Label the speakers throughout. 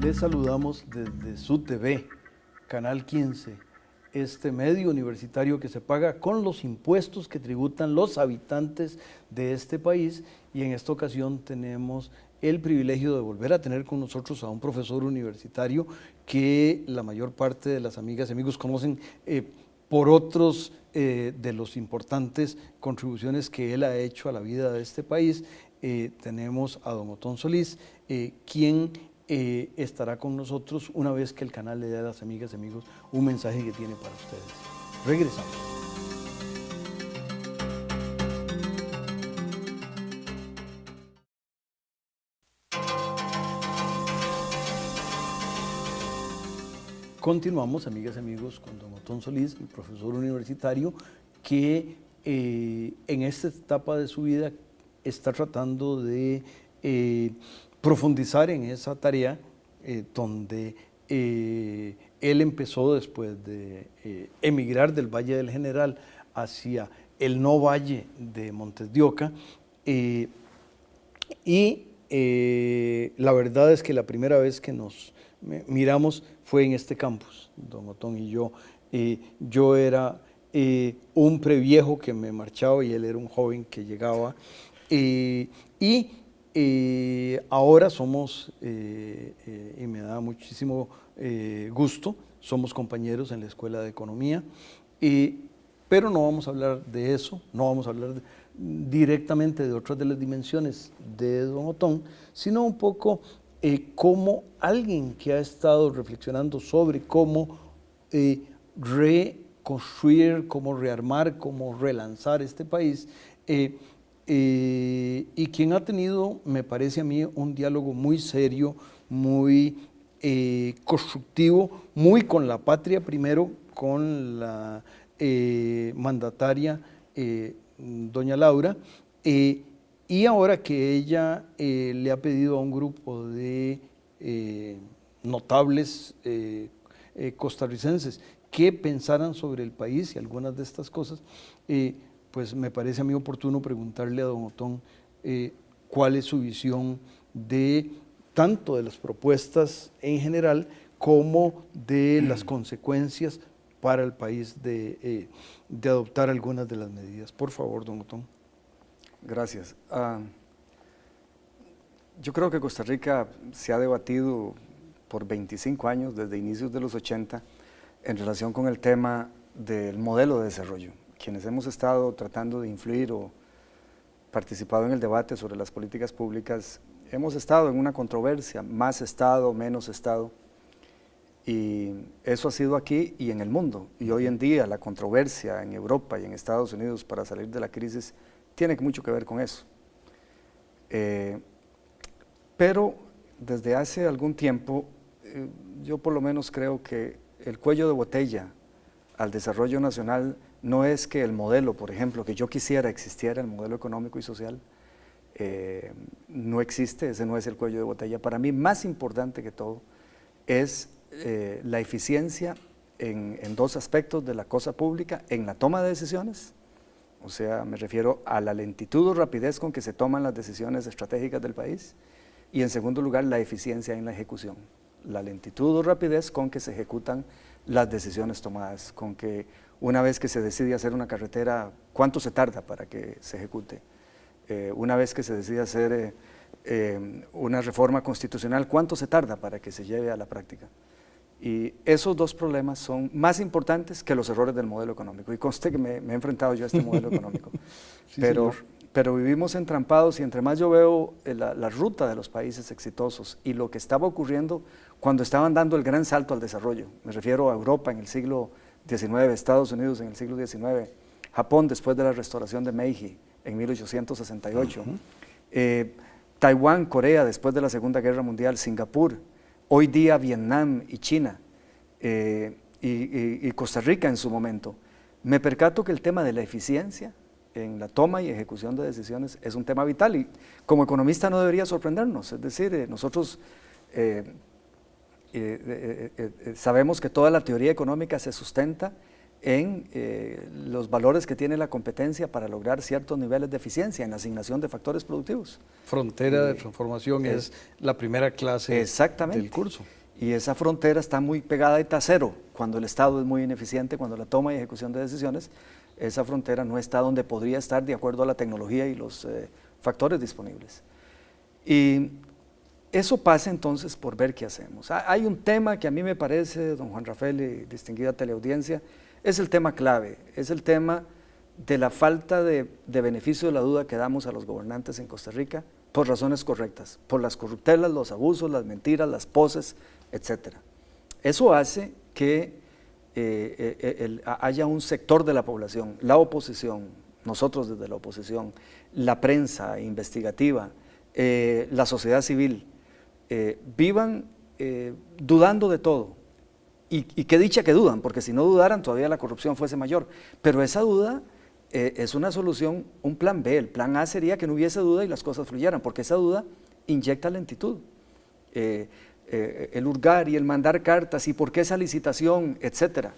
Speaker 1: Les saludamos desde su TV, Canal 15, este medio universitario que se paga con los impuestos que tributan los habitantes de este país, y en esta ocasión tenemos el privilegio de volver a tener con nosotros a un profesor universitario que la mayor parte de las amigas y amigos conocen por otros de los importantes contribuciones que él ha hecho a la vida de este país. Tenemos a don Otón Solís, quien estará con nosotros una vez que el canal le dé a las amigas y amigos un mensaje que tiene para ustedes. Regresamos. Continuamos, amigas y amigos, con don Otón Solís, el profesor universitario que en esta etapa de su vida está tratando de profundizar en esa tarea donde él empezó después de emigrar del Valle del General hacia el no Valle de Montes de Oca, y la verdad es que la primera vez que nos miramos fue en este campus, don Otón y yo. Yo era un previejo que me marchaba y él era un joven que llegaba, y ahora somos, y me da muchísimo gusto, somos compañeros en la Escuela de Economía, pero no vamos a hablar de eso, no vamos a hablar directamente de otras de las dimensiones de don Otón, sino un poco como alguien que ha estado reflexionando sobre cómo reconstruir, cómo rearmar, cómo relanzar este país, y quien ha tenido, me parece a mí, un diálogo muy serio, muy constructivo, muy con la patria primero, con la mandataria doña Laura, y ahora que ella le ha pedido a un grupo de notables costarricenses que pensaran sobre el país y algunas de estas cosas, pues me parece a mí oportuno preguntarle a don Otón cuál es su visión de tanto de las propuestas en general como de las consecuencias para el país de adoptar algunas de las medidas. Por favor, don Otón.
Speaker 2: Gracias. Yo creo que Costa Rica se ha debatido por 25 años, desde inicios de los 80, en relación con el tema del modelo de desarrollo. Quienes hemos estado tratando de influir o participado en el debate sobre las políticas públicas, hemos estado en una controversia, más Estado, menos Estado, y eso ha sido aquí y en el mundo. Y hoy en día la controversia en Europa y en Estados Unidos para salir de la crisis tiene mucho que ver con eso. Pero desde hace algún tiempo, yo por lo menos creo que el cuello de botella al desarrollo nacional no es que el modelo, por ejemplo, que yo quisiera existiera, el modelo económico y social, no existe, ese no es el cuello de botella. Para mí, más importante que todo es la eficiencia en dos aspectos de la cosa pública, en la toma de decisiones. O sea, me refiero a la lentitud o rapidez con que se toman las decisiones estratégicas del país, y en segundo lugar, la eficiencia en la ejecución. La lentitud o rapidez con que se ejecutan las decisiones tomadas, con que una vez que se decide hacer una carretera, ¿cuánto se tarda para que se ejecute? Una vez que se decide hacer una reforma constitucional, ¿cuánto se tarda para que se lleve a la práctica? Y esos dos problemas son más importantes que los errores del modelo económico. Y conste que me he enfrentado yo a este modelo económico.
Speaker 1: Sí,
Speaker 2: pero vivimos entrampados, y entre más yo veo la ruta de los países exitosos y lo que estaba ocurriendo cuando estaban dando el gran salto al desarrollo. Me refiero a Europa en el siglo XIX, Estados Unidos en el siglo XIX, Japón después de la restauración de Meiji en 1868, Taiwán, Corea después de la Segunda Guerra Mundial, Singapur, hoy día Vietnam y China, y Costa Rica en su momento. Me percato que el tema de la eficiencia en la toma y ejecución de decisiones es un tema vital, y como economista no debería sorprendernos. Es decir, nosotros sabemos que toda la teoría económica se sustenta en los valores que tiene la competencia para lograr ciertos niveles de eficiencia en la asignación de factores productivos.
Speaker 1: Frontera de transformación es la primera clase del curso.
Speaker 2: Y esa frontera está muy pegada a ETA cero. Cuando el Estado es muy ineficiente, cuando la toma y ejecución de decisiones, esa frontera no está donde podría estar de acuerdo a la tecnología y los factores disponibles. Y eso pasa entonces por ver qué hacemos. Hay un tema que a mí me parece, don Juan Rafael y distinguida teleaudiencia, es el tema clave, es el tema de la falta de beneficio de la duda que damos a los gobernantes en Costa Rica por razones correctas, por las corruptelas, los abusos, las mentiras, las poses, etc. Eso hace que haya un sector de la población, la oposición, nosotros desde la oposición, la prensa investigativa, la sociedad civil, vivan dudando de todo. Y qué dicha que dudan, porque si no dudaran todavía la corrupción fuese mayor. Pero esa duda es una solución, un plan B. El plan A sería que no hubiese duda y las cosas fluyeran, porque esa duda inyecta lentitud. El hurgar y el mandar cartas y por qué esa licitación, etcétera.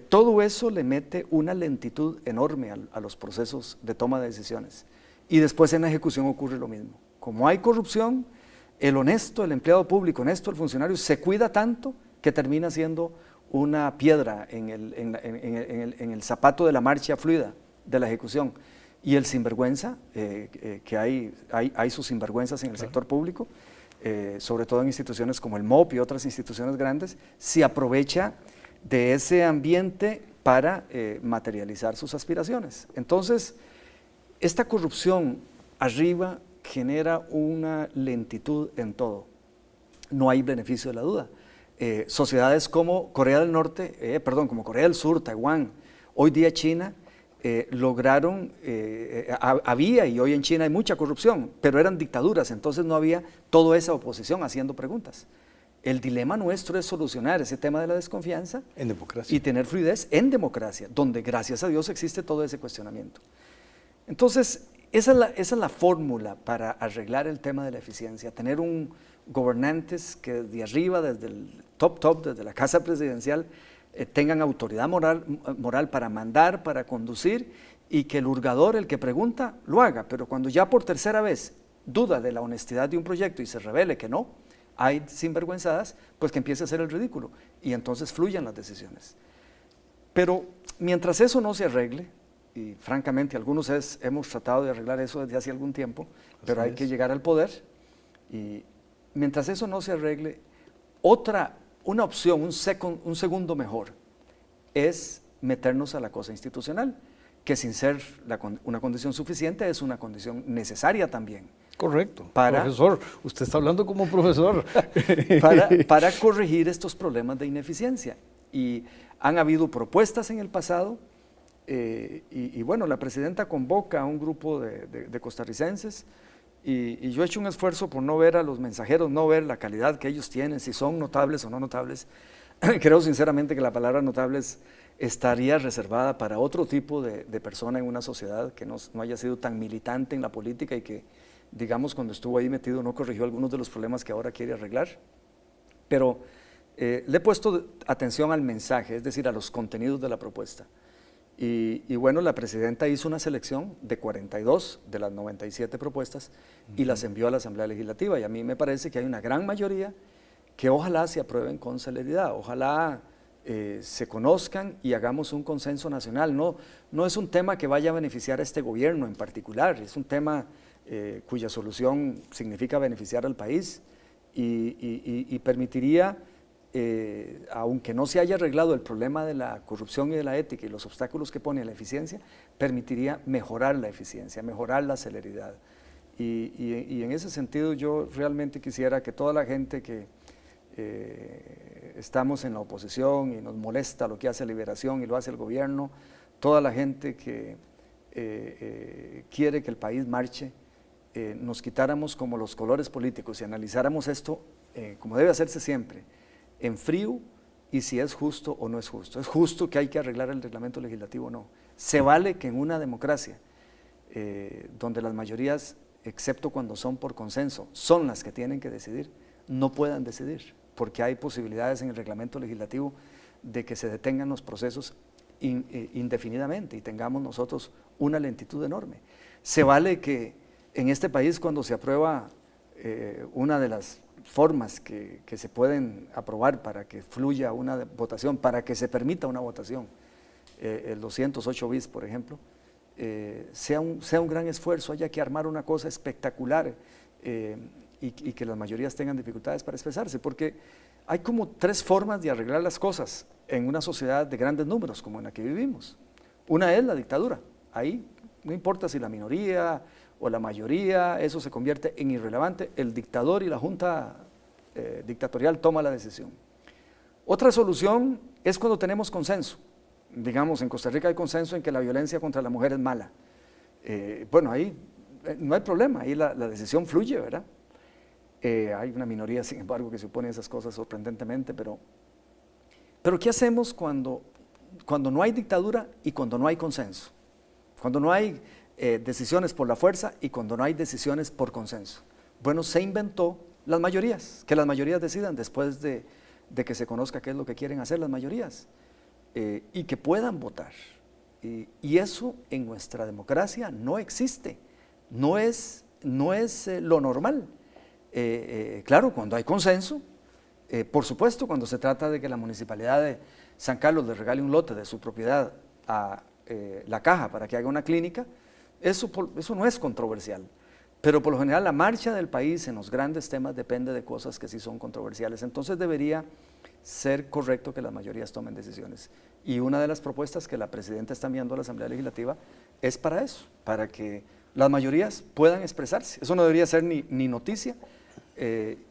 Speaker 2: Todo eso le mete una lentitud enorme a los procesos de toma de decisiones. Y después en la ejecución ocurre lo mismo. Como hay corrupción, el honesto, el empleado público honesto, el funcionario, se cuida tanto que termina siendo una piedra en el zapato de la marcha fluida de la ejecución. Y el sinvergüenza, que hay sus sinvergüenzas en el sector público, sobre todo en instituciones como el MOP y otras instituciones grandes, se aprovecha de ese ambiente para materializar sus aspiraciones. Entonces, esta corrupción arriba genera una lentitud en todo. No hay beneficio de la duda. Sociedades como Corea del Norte, como Corea del Sur, Taiwán, hoy día China, lograron, había y hoy en China hay mucha corrupción, pero eran dictaduras, entonces no había toda esa oposición haciendo preguntas. El dilema nuestro es solucionar ese tema de la desconfianza
Speaker 1: en democracia
Speaker 2: y tener fluidez en democracia, donde gracias a Dios existe todo ese cuestionamiento. Entonces, esa es la fórmula para arreglar el tema de la eficiencia, tener gobernantes que desde arriba, desde el top, desde la casa presidencial, tengan autoridad moral para mandar, para conducir, y que el hurgador, el que pregunta, lo haga, pero cuando ya por tercera vez duda de la honestidad de un proyecto y se revele que no, hay sinvergüenzadas, pues que empiece a hacer el ridículo, y entonces fluyan las decisiones. Pero mientras eso no se arregle, y francamente algunos hemos tratado de arreglar eso desde hace algún tiempo, pero hay que llegar al poder, y mientras eso no se arregle, una opción, un segundo mejor, es meternos a la cosa institucional, que sin ser una condición suficiente es una condición necesaria también.
Speaker 1: Correcto, profesor, usted está hablando como profesor.
Speaker 2: Para corregir estos problemas de ineficiencia. Y han habido propuestas en el pasado, y bueno, la presidenta convoca a un grupo de costarricenses, y yo he hecho un esfuerzo por no ver a los mensajeros, no ver la calidad que ellos tienen, si son notables o no notables. Creo sinceramente que la palabra notables estaría reservada para otro tipo de persona en una sociedad que no haya sido tan militante en la política y que, digamos, cuando estuvo ahí metido no corrigió algunos de los problemas que ahora quiere arreglar. Pero le he puesto atención al mensaje, es decir, a los contenidos de la propuesta. Y bueno, la presidenta hizo una selección de 42 de las 97 propuestas y las envió a la Asamblea Legislativa, y a mí me parece que hay una gran mayoría que ojalá se aprueben con celeridad, ojalá se conozcan y hagamos un consenso nacional. No es un tema que vaya a beneficiar a este gobierno en particular, es un tema cuya solución significa beneficiar al país y permitiría, aunque no se haya arreglado el problema de la corrupción y de la ética y los obstáculos que pone a la eficiencia, permitiría mejorar la eficiencia, mejorar la celeridad. Y en ese sentido yo realmente quisiera que toda la gente que estamos en la oposición y nos molesta lo que hace Liberación y lo hace el gobierno, toda la gente que quiere que el país marche, nos quitáramos como los colores políticos y analizáramos esto como debe hacerse siempre, en frío, y si es justo o no es justo. ¿Es justo que hay que arreglar el reglamento legislativo o no? Se vale que en una democracia, donde las mayorías, excepto cuando son por consenso, son las que tienen que decidir, no puedan decidir, porque hay posibilidades en el reglamento legislativo de que se detengan los procesos indefinidamente y tengamos nosotros una lentitud enorme. Se vale que en este país cuando se aprueba una de las formas que se pueden aprobar para que fluya una votación, para que se permita una votación, el 208 bis, por ejemplo, sea un gran esfuerzo, haya que armar una cosa espectacular y que las mayorías tengan dificultades para expresarse, porque hay como 3 formas de arreglar las cosas en una sociedad de grandes números como en la que vivimos. Una es la dictadura, ahí no importa si la minoría o la mayoría, eso se convierte en irrelevante, el dictador y la junta dictatorial toma la decisión. Otra solución es cuando tenemos consenso. Digamos, en Costa Rica hay consenso en que la violencia contra la mujer es mala. Bueno, ahí no hay problema, ahí la decisión fluye, ¿verdad? Hay una minoría, sin embargo, que se opone a esas cosas sorprendentemente, pero ¿qué hacemos cuando no hay dictadura y cuando no hay consenso? Cuando no hay decisiones por la fuerza y cuando no hay decisiones por consenso. Bueno, se inventó las mayorías, que las mayorías decidan después de que se conozca qué es lo que quieren hacer las mayorías y que puedan votar. Y eso en nuestra democracia no existe, no es lo normal. Claro, cuando hay consenso, por supuesto, cuando se trata de que la municipalidad de San Carlos le regale un lote de su propiedad a la Caja para que haga una clínica, eso no es controversial. Pero por lo general la marcha del país en los grandes temas depende de cosas que sí son controversiales. Entonces debería ser correcto que las mayorías tomen decisiones. Y una de las propuestas que la presidenta está enviando a la Asamblea Legislativa es para eso, para que las mayorías puedan expresarse. Eso no debería ser ni noticia.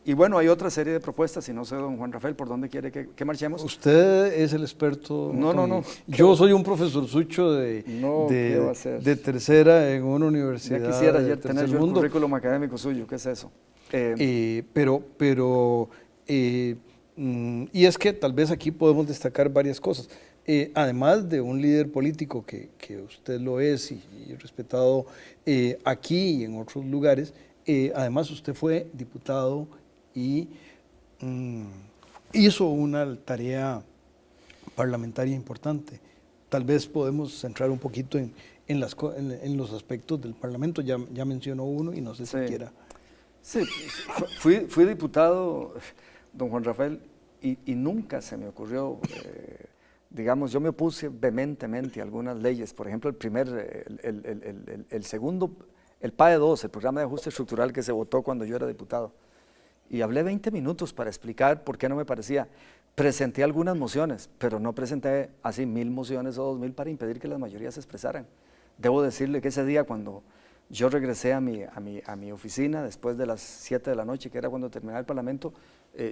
Speaker 2: Y bueno, hay otra serie de propuestas y no sé, don Juan Rafael, ¿por dónde quiere que marchemos?
Speaker 1: Usted es el experto.
Speaker 2: No.
Speaker 1: Yo soy un profesor sucho de tercera en una universidad.
Speaker 2: Ya quisiera ayer tener yo el currículum académico suyo, ¿qué es eso?
Speaker 1: Y es que tal vez aquí podemos destacar varias cosas. Además de un líder político que usted lo es y respetado aquí y en otros lugares, además usted fue diputado y hizo una tarea parlamentaria importante. Tal vez podemos centrar un poquito en los aspectos del Parlamento, ya mencionó uno y no sé si quiera.
Speaker 2: Sí, fui diputado, don Juan Rafael, y nunca se me ocurrió, digamos, yo me opuse vehementemente a algunas leyes, por ejemplo, el segundo, el PAE 2, el Programa de Ajuste Estructural que se votó cuando yo era diputado, y hablé 20 minutos para explicar por qué no me parecía. Presenté algunas mociones, pero no presenté así 1000 mociones o 2000 para impedir que las mayorías se expresaran. Debo decirle que ese día cuando yo regresé a mi oficina después de las 7 de la noche, que era cuando terminaba el Parlamento,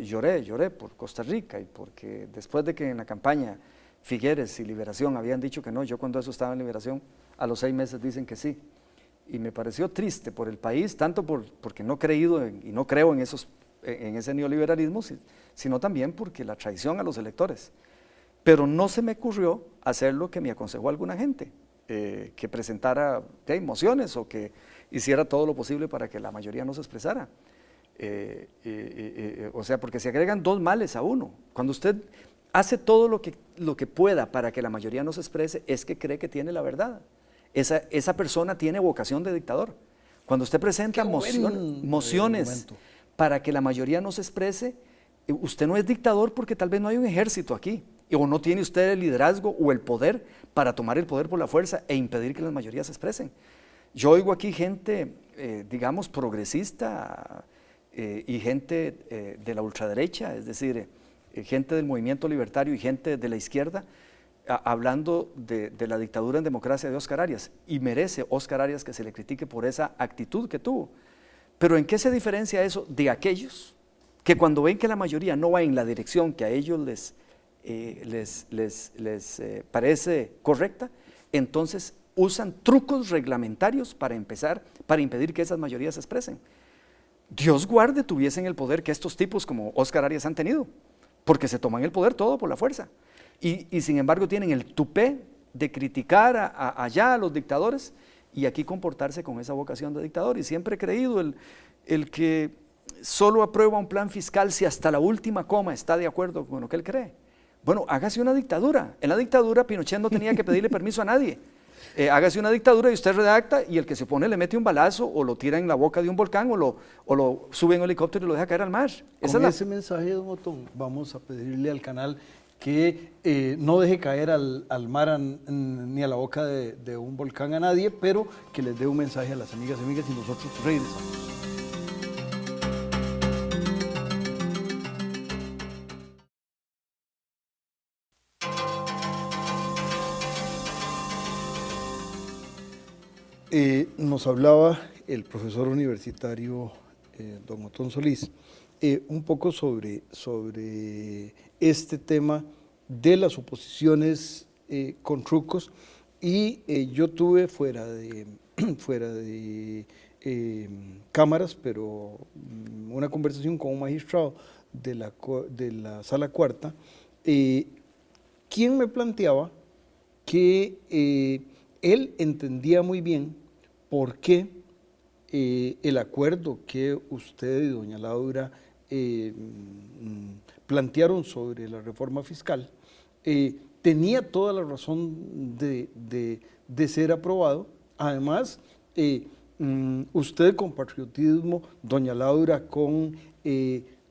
Speaker 2: lloré por Costa Rica y porque después de que en la campaña Figueres y Liberación habían dicho que no, yo cuando eso estaba en Liberación, a los 6 meses dicen que sí. Y me pareció triste por el país, tanto porque no he creído y no creo en ese neoliberalismo, sino también porque la traición a los electores. Pero no se me ocurrió hacer lo que me aconsejó alguna gente, que presentara mociones o que hiciera todo lo posible para que la mayoría no se expresara. O sea, porque se agregan 2 males a uno. Cuando usted hace todo lo que pueda para que la mayoría no se exprese, es que cree que tiene la verdad. Esa persona tiene vocación de dictador. Cuando usted presenta mociones para que la mayoría no se exprese, usted no es dictador porque tal vez no hay un ejército aquí, o no tiene usted el liderazgo o el poder para tomar el poder por la fuerza e impedir que las mayorías se expresen. Yo oigo aquí gente, digamos, progresista y gente de la ultraderecha, es decir, gente del movimiento libertario y gente de la izquierda, hablando de la dictadura en democracia de Óscar Arias, y merece Óscar Arias que se le critique por esa actitud que tuvo. Pero ¿en qué se diferencia eso de aquellos que cuando ven que la mayoría no va en la dirección que a ellos les parece correcta, entonces usan trucos reglamentarios para impedir que esas mayorías se expresen? Dios guarde tuviesen el poder que estos tipos como Óscar Arias han tenido, porque se toman el poder todo por la fuerza. Y sin embargo tienen el tupé de criticar allá a los dictadores y aquí comportarse con esa vocación de dictador. Y siempre he creído el que solo aprueba un plan fiscal si hasta la última coma está de acuerdo con lo que él cree. Bueno, hágase una dictadura. En la dictadura Pinochet no tenía que pedirle permiso a nadie. Hágase una dictadura y usted redacta y el que se opone le mete un balazo o lo tira en la boca de un volcán o lo sube en un helicóptero y lo deja caer al mar.
Speaker 1: Con ese mensaje, don Otón, vamos a pedirle al canal que no deje caer al mar ni a la boca de un volcán a nadie, pero que les dé un mensaje a las amigas y amigas y nosotros regresamos. Nos hablaba el profesor universitario don Otón Solís un poco sobre este tema de las oposiciones con trucos y yo tuve fuera de cámaras, pero una conversación con un magistrado de la Sala Cuarta, quien me planteaba que él entendía muy bien por qué el acuerdo que usted y doña Laura plantearon sobre la reforma fiscal tenía toda la razón de ser aprobado. Además, usted con patriotismo, doña Laura con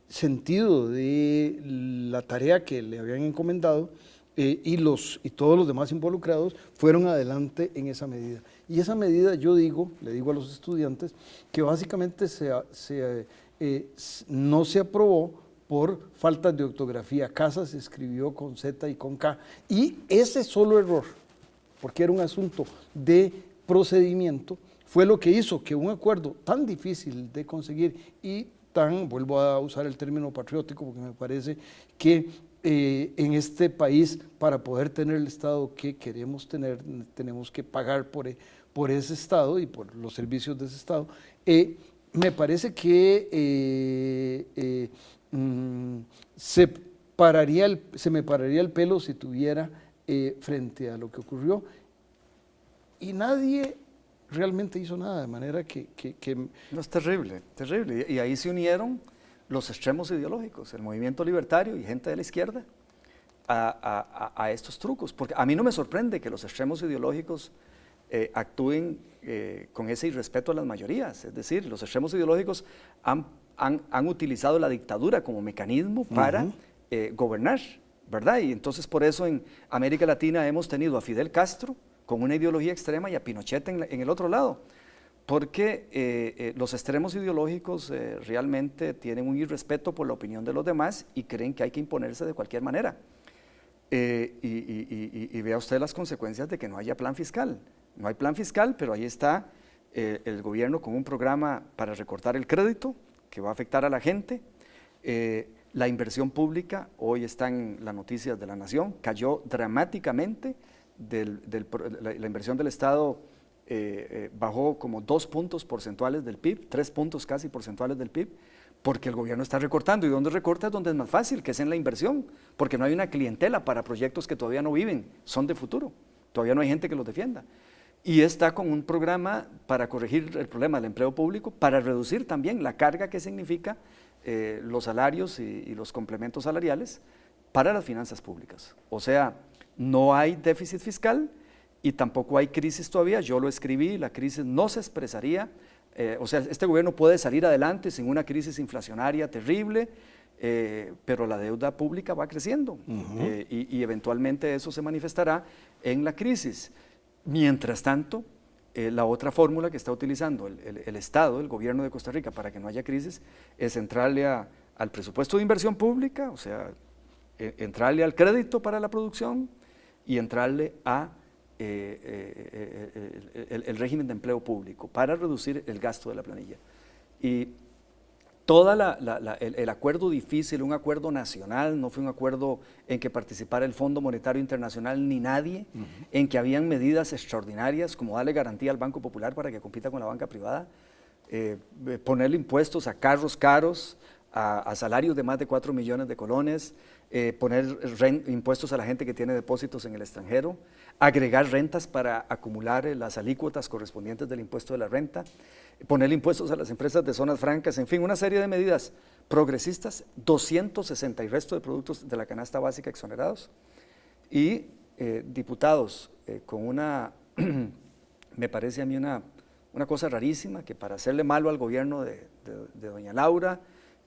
Speaker 1: sentido de la tarea que le habían encomendado, y todos los demás involucrados fueron adelante en esa medida. Y esa medida, le digo a los estudiantes, que básicamente no se aprobó por falta de ortografía. Casa se escribió con Z y con K. Y ese solo error, porque era un asunto de procedimiento, fue lo que hizo que un acuerdo tan difícil de conseguir y vuelvo a usar el término patriótico, porque me parece que en este país, para poder tener el Estado que queremos tener, tenemos que pagar por ese Estado y por los servicios de ese Estado. Me parece que se me pararía el pelo si tuviera frente a lo que ocurrió, y nadie realmente hizo nada, de manera que...
Speaker 2: No, es terrible, terrible. Y ahí se unieron los extremos ideológicos, el movimiento libertario y gente de la izquierda, a estos trucos. Porque a mí no me sorprende que los extremos ideológicos actúen con ese irrespeto a las mayorías. Es decir, los extremos ideológicos han utilizado la dictadura como mecanismo para gobernar, ¿verdad? Y entonces por eso en América Latina hemos tenido a Fidel Castro con una ideología extrema y a Pinochet en el otro lado. Porque los extremos ideológicos realmente tienen un irrespeto por la opinión de los demás y creen que hay que imponerse de cualquier manera. Y vea usted las consecuencias de que no haya plan fiscal. No hay plan fiscal, pero ahí está el gobierno con un programa para recortar el crédito que va a afectar a la gente. La inversión pública, hoy está en las noticias de La Nación, cayó dramáticamente. La inversión del Estado bajó como 2 puntos porcentuales del PIB, 3 puntos casi porcentuales del PIB, porque el gobierno está recortando. ¿Y dónde recorta? Es donde es más fácil, que es en la inversión, porque no hay una clientela para proyectos que todavía no viven, son de futuro, todavía no hay gente que los defienda. Y está con un programa para corregir el problema del empleo público, para reducir también la carga que significa los salarios y los complementos salariales para las finanzas públicas. O sea, no hay déficit fiscal y tampoco hay crisis todavía. Yo lo escribí, la crisis no se expresaría, o sea, este gobierno puede salir adelante sin una crisis inflacionaria terrible, pero la deuda pública va creciendo y eventualmente eso se manifestará en la crisis. Mientras tanto, la otra fórmula que está utilizando el Estado, el gobierno de Costa Rica, para que no haya crisis, es entrarle al presupuesto de inversión pública, o sea, entrarle al crédito para la producción y entrarle a el régimen de empleo público para reducir el gasto de la planilla. Y todo el acuerdo difícil, un acuerdo nacional, no fue un acuerdo en que participara el Fondo Monetario Internacional ni nadie, en que habían medidas extraordinarias como darle garantía al Banco Popular para que compita con la banca privada, ponerle impuestos a carros caros, a salarios de más de 4 millones de colones, poner impuestos a la gente que tiene depósitos en el extranjero, agregar rentas para acumular las alícuotas correspondientes del impuesto de la renta, poner impuestos a las empresas de zonas francas, en fin, una serie de medidas progresistas, 260 y resto de productos de la canasta básica exonerados, y diputados con una, me parece a mí una cosa rarísima, que para hacerle malo al gobierno de doña Laura,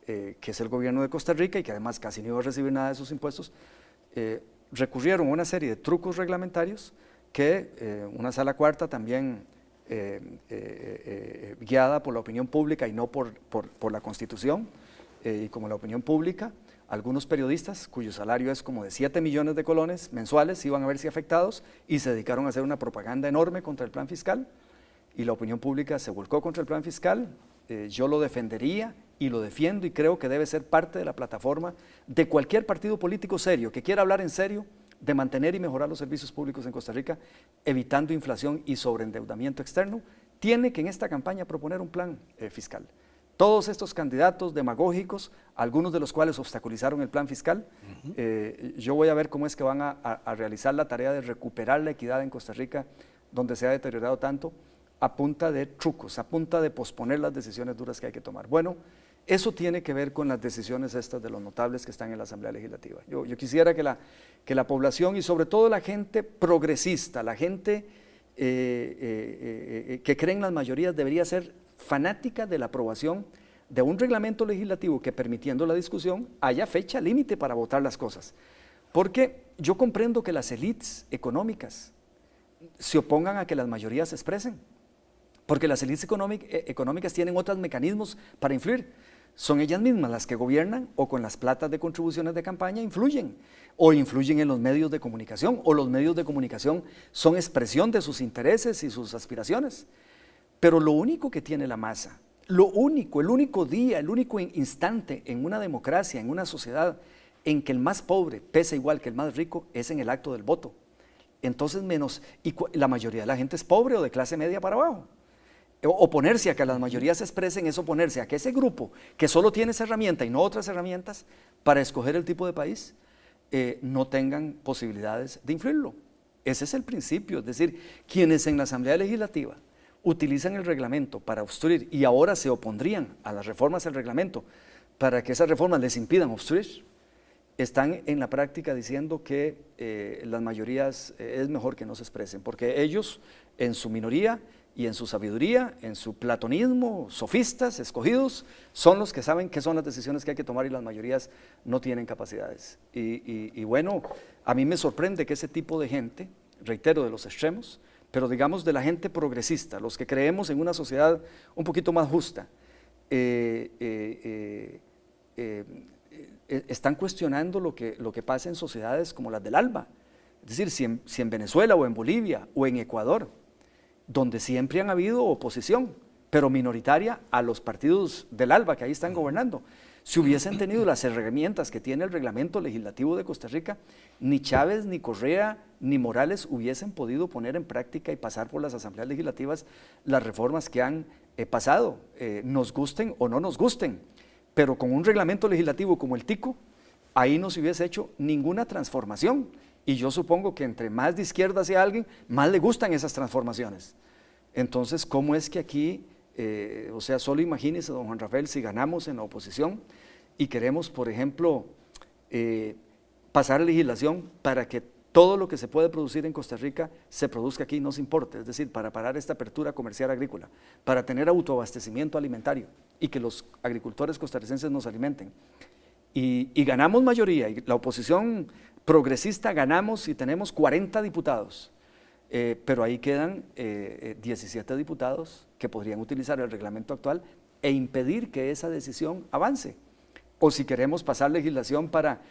Speaker 2: que es el gobierno de Costa Rica y que además casi no iba a recibir nada de sus impuestos, recurrieron a una serie de trucos reglamentarios que una sala cuarta también guiada por la opinión pública y no por la Constitución, y como la opinión pública, algunos periodistas cuyo salario es como de 7 millones de colones mensuales iban a verse afectados y se dedicaron a hacer una propaganda enorme contra el plan fiscal, y la opinión pública se volcó contra el plan fiscal. Yo lo defendería y lo defiendo y creo que debe ser parte de la plataforma de cualquier partido político serio que quiera hablar en serio de mantener y mejorar los servicios públicos en Costa Rica, evitando inflación y sobreendeudamiento externo. Tiene que en esta campaña proponer un plan fiscal. Todos estos candidatos demagógicos, algunos de los cuales obstaculizaron el plan fiscal, yo voy a ver cómo es que van a realizar la tarea de recuperar la equidad en Costa Rica, donde se ha deteriorado tanto, a punta de trucos, a punta de posponer las decisiones duras que hay que tomar. Bueno, eso tiene que ver con las decisiones estas de los notables que están en la Asamblea Legislativa. Yo quisiera que la población y sobre todo la gente progresista, la gente que cree en las mayorías, debería ser fanática de la aprobación de un reglamento legislativo que, permitiendo la discusión, haya fecha límite para votar las cosas. Porque yo comprendo que las élites económicas se opongan a que las mayorías se expresen, porque las élites económicas tienen otros mecanismos para influir. Son ellas mismas las que gobiernan o con las platas de contribuciones de campaña influyen, o influyen en los medios de comunicación, o los medios de comunicación son expresión de sus intereses y sus aspiraciones. Pero lo único que tiene la masa, el único día, el único instante en una democracia, en una sociedad, en que el más pobre pesa igual que el más rico, es en el acto del voto. Entonces la mayoría de la gente es pobre o de clase media para abajo. Oponerse a que las mayorías se expresen es oponerse a que ese grupo, que solo tiene esa herramienta y no otras herramientas para escoger el tipo de país, no tengan posibilidades de influirlo. Ese es el principio, es decir, quienes en la Asamblea Legislativa utilizan el reglamento para obstruir y ahora se opondrían a las reformas del reglamento para que esas reformas les impidan obstruir, están en la práctica diciendo que las mayorías es mejor que no se expresen, porque ellos en su minoría y en su sabiduría, en su platonismo, sofistas, escogidos, son los que saben qué son las decisiones que hay que tomar y las mayorías no tienen capacidades. Y bueno, a mí me sorprende que ese tipo de gente, reitero, de los extremos, pero digamos de la gente progresista, los que creemos en una sociedad un poquito más justa, están cuestionando lo que pasa en sociedades como las del ALBA. Es decir, si en Venezuela o en Bolivia o en Ecuador, donde siempre han habido oposición, pero minoritaria a los partidos del ALBA que ahí están gobernando, si hubiesen tenido las herramientas que tiene el reglamento legislativo de Costa Rica, ni Chávez, ni Correa, ni Morales hubiesen podido poner en práctica y pasar por las asambleas legislativas las reformas que han pasado, nos gusten o no nos gusten. Pero con un reglamento legislativo como el TICO, ahí no se hubiese hecho ninguna transformación. Y yo supongo que entre más de izquierda sea alguien, más le gustan esas transformaciones. Entonces, ¿cómo es que aquí, solo imagínese, don Juan Rafael, si ganamos en la oposición y queremos, por ejemplo, pasar legislación para que todo lo que se puede producir en Costa Rica se produzca aquí y no se importe, es decir, para parar esta apertura comercial agrícola, para tener autoabastecimiento alimentario y que los agricultores costarricenses nos alimenten. Y ganamos mayoría, y la oposición progresista ganamos y tenemos 40 diputados, pero ahí quedan 17 diputados que podrían utilizar el reglamento actual e impedir que esa decisión avance. O si queremos pasar legislación para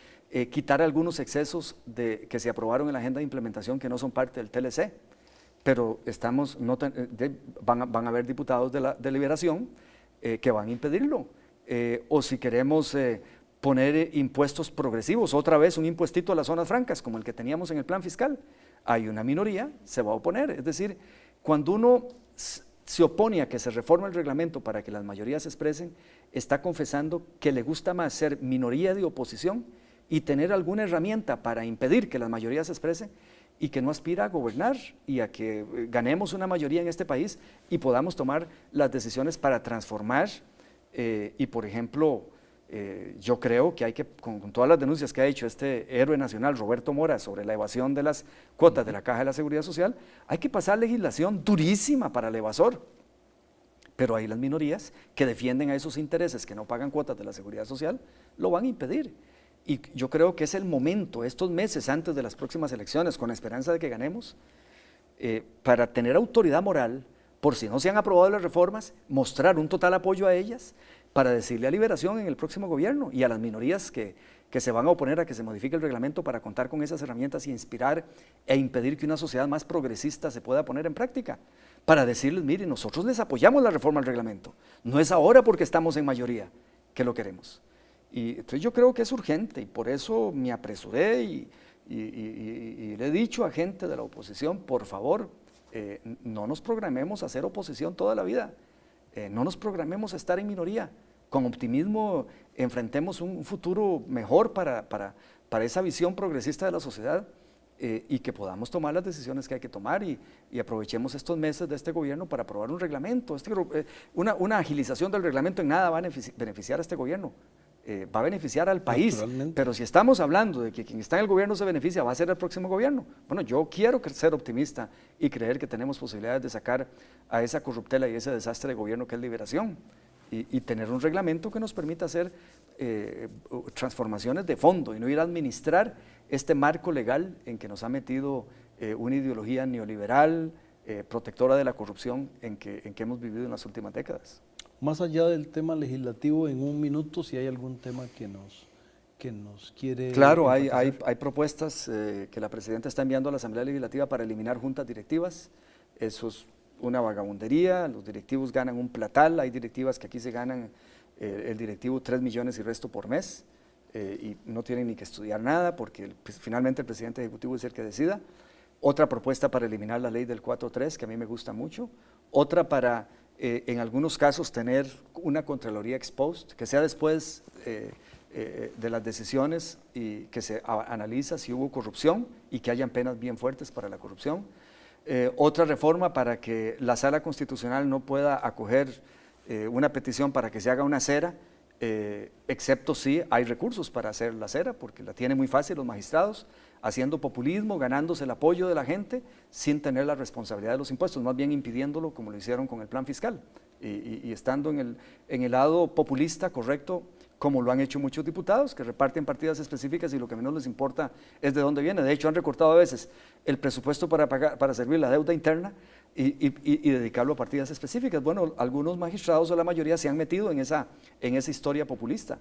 Speaker 2: quitar algunos excesos que se aprobaron en la agenda de implementación que no son parte del TLC, pero van a haber diputados de Liberación que van a impedirlo. O si queremos poner impuestos progresivos, otra vez un impuestito a las zonas francas, como el que teníamos en el plan fiscal, hay una minoría, se va a oponer. Es decir, cuando uno se opone a que se reforme el reglamento para que las mayorías se expresen, está confesando que le gusta más ser minoría de oposición y tener alguna herramienta para impedir que las mayorías se expresen y que no aspira a gobernar y a que ganemos una mayoría en este país y podamos tomar las decisiones para transformar y, por ejemplo, yo creo que hay que, con todas las denuncias que ha hecho este héroe nacional, Roberto Mora, sobre la evasión de las cuotas de la Caja de la Seguridad Social, hay que pasar legislación durísima para el evasor. Pero hay las minorías que defienden a esos intereses que no pagan cuotas de la Seguridad Social, lo van a impedir. Y yo creo que es el momento, estos meses antes de las próximas elecciones, con la esperanza de que ganemos, para tener autoridad moral, por si no se han aprobado las reformas, mostrar un total apoyo a ellas, para decirle a Liberación en el próximo gobierno y a las minorías que se van a oponer a que se modifique el reglamento para contar con esas herramientas y inspirar e impedir que una sociedad más progresista se pueda poner en práctica. Para decirles, miren, nosotros les apoyamos la reforma al reglamento, no es ahora porque estamos en mayoría que lo queremos. Y entonces yo creo que es urgente y por eso me apresuré y le he dicho a gente de la oposición, por favor, no nos programemos a hacer oposición toda la vida, no nos programemos a estar en minoría, con optimismo enfrentemos un futuro mejor para esa visión progresista de la sociedad y que podamos tomar las decisiones que hay que tomar y aprovechemos estos meses de este gobierno para aprobar un reglamento. Una agilización del reglamento en nada va a beneficiar a este gobierno. Va a beneficiar al país, pero si estamos hablando de que quien está en el gobierno se beneficia, va a ser el próximo gobierno. Bueno, yo quiero ser optimista y creer que tenemos posibilidades de sacar a esa corruptela y ese desastre de gobierno que es Liberación y tener un reglamento que nos permita hacer transformaciones de fondo y no ir a administrar este marco legal en que nos ha metido una ideología neoliberal, protectora de la corrupción en que hemos vivido en las últimas décadas.
Speaker 1: Más allá del tema legislativo, en un minuto, si hay algún tema que nos quiere...
Speaker 2: Claro, hay propuestas que la Presidenta está enviando a la Asamblea Legislativa para eliminar juntas directivas. Eso es una vagabundería, los directivos ganan un platal, hay directivas que aquí se ganan el directivo 3 millones y resto por mes y no tienen ni que estudiar nada porque finalmente el Presidente Ejecutivo es el que decida. Otra propuesta para eliminar la ley del 4.3, que a mí me gusta mucho. Otra para... en algunos casos tener una Contraloría ex post, que sea después de las decisiones y que se analiza si hubo corrupción y que hayan penas bien fuertes para la corrupción. Otra reforma para que la Sala Constitucional no pueda acoger una petición para que se haga una acera, excepto si hay recursos para hacer la acera, porque la tienen muy fácil los magistrados, haciendo populismo, ganándose el apoyo de la gente sin tener la responsabilidad de los impuestos, más bien impidiéndolo como lo hicieron con el plan fiscal y estando en el lado populista correcto, como lo han hecho muchos diputados que reparten partidas específicas y lo que menos les importa es de dónde viene. De hecho han recortado a veces el presupuesto para servir la deuda interna y dedicarlo a partidas específicas. Bueno, algunos magistrados o la mayoría se han metido en esa historia populista.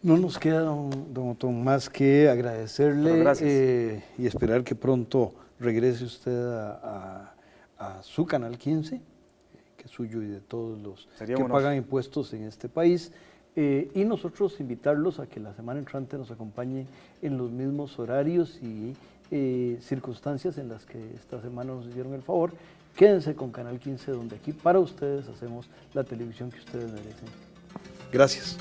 Speaker 1: No nos queda, don Otón, más que agradecerle y esperar que pronto regrese usted a su Canal 15, que es suyo y de todos los que pagan impuestos en este país, y nosotros invitarlos a que la semana entrante nos acompañe en los mismos horarios y circunstancias en las que esta semana nos hicieron el favor. Quédense con Canal 15, donde aquí para ustedes hacemos la televisión que ustedes merecen. Gracias.